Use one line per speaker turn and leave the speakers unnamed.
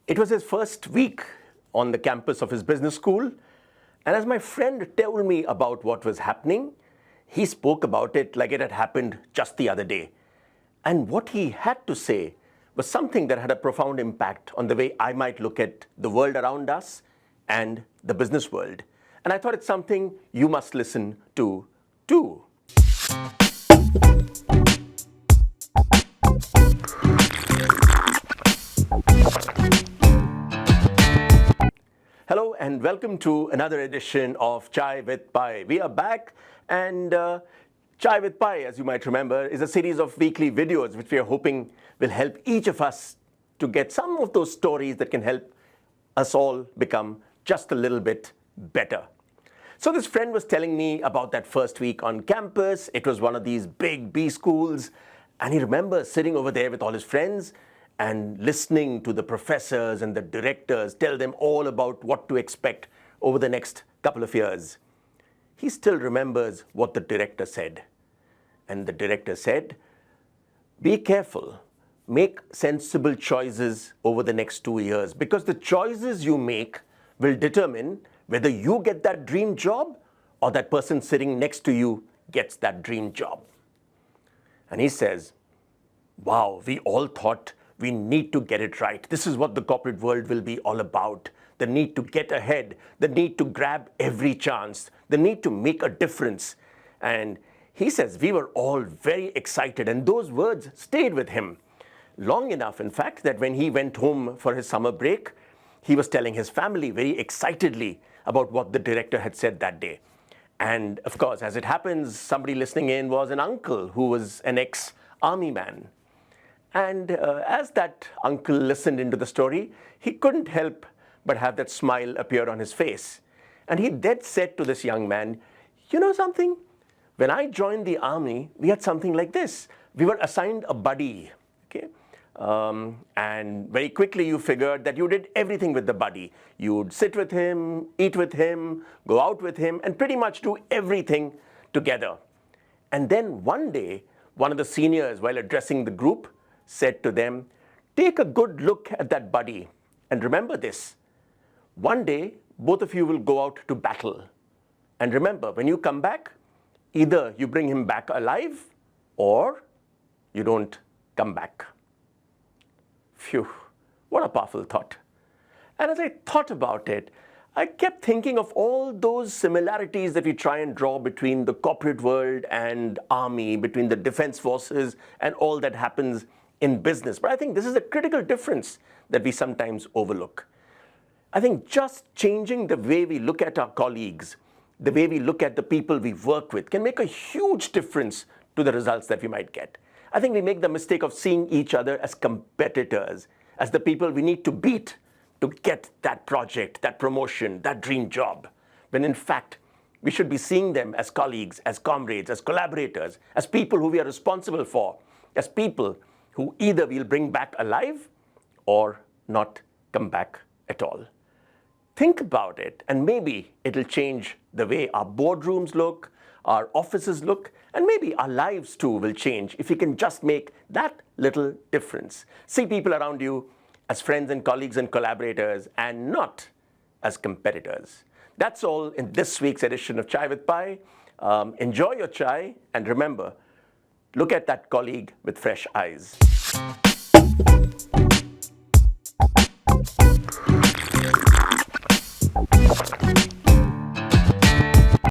It was his first week on the campus of his business school, and as my friend told me about what was happening, he spoke about it like it had happened just the other day. And what he had to say was something that had a profound impact on the way I might look at the world around us and the business world. And I thought it's something you must listen to too. Hello and welcome to another edition of Chai with Pai. We are back, and Chai with Pai, as you might remember, is a series of weekly videos which we are hoping will help each of us to get some of those stories that can help us all become just a little bit better. So this friend was telling me about that first week on campus. It was one of these big B schools, and he remembers sitting over there with all his friends and listening to the professors and the directors tell them all about what to expect over the next couple of years. He still remembers what the director said. And the director said, be careful, make sensible choices over the next 2 years, because the choices you make will determine whether you get that dream job or that person sitting next to you gets that dream job. And he says, wow, we all thought we need to get it right. This is what the corporate world will be all about. The need to get ahead, the need to grab every chance, the need to make a difference. And he says we were all very excited, and those words stayed with him long enough, in fact, that when he went home for his summer break, he was telling his family very excitedly about what the director had said that day. And of course, as it happens, somebody listening in was an uncle who was an ex-army man. And as that uncle listened into the story, he couldn't help but have that smile appear on his face. And he then said to this young man, you know something? When I joined the army, we had something like this. We were assigned a buddy, okay? And very quickly you figured that you did everything with the buddy. You'd sit with him, eat with him, go out with him, and pretty much do everything together. And then one day, one of the seniors, while addressing the group, said to them, take a good look at that buddy. And remember this, one day, both of you will go out to battle. And remember, when you come back, either you bring him back alive or you don't come back. Phew, what a powerful thought. And as I thought about it, I kept thinking of all those similarities that we try and draw between the corporate world and army, between the defense forces and all that happens in business. But I think this is a critical difference that we sometimes overlook. I think just changing the way we look at our colleagues, the way we look at the people we work with, can make a huge difference to the results that we might get. I think we make the mistake of seeing each other as competitors, as the people we need to beat to get that project, that promotion, that dream job, when in fact, we should be seeing them as colleagues, as comrades, as collaborators, as people who we are responsible for, as people who either we'll bring back alive or not come back at all. Think about it, and maybe it'll change the way our boardrooms look, our offices look, and maybe our lives too will change if we can just make that little difference. See people around you as friends and colleagues and collaborators, and not as competitors. That's all in this week's edition of Chai with Pai. Enjoy your chai, and remember, look at that colleague with fresh eyes.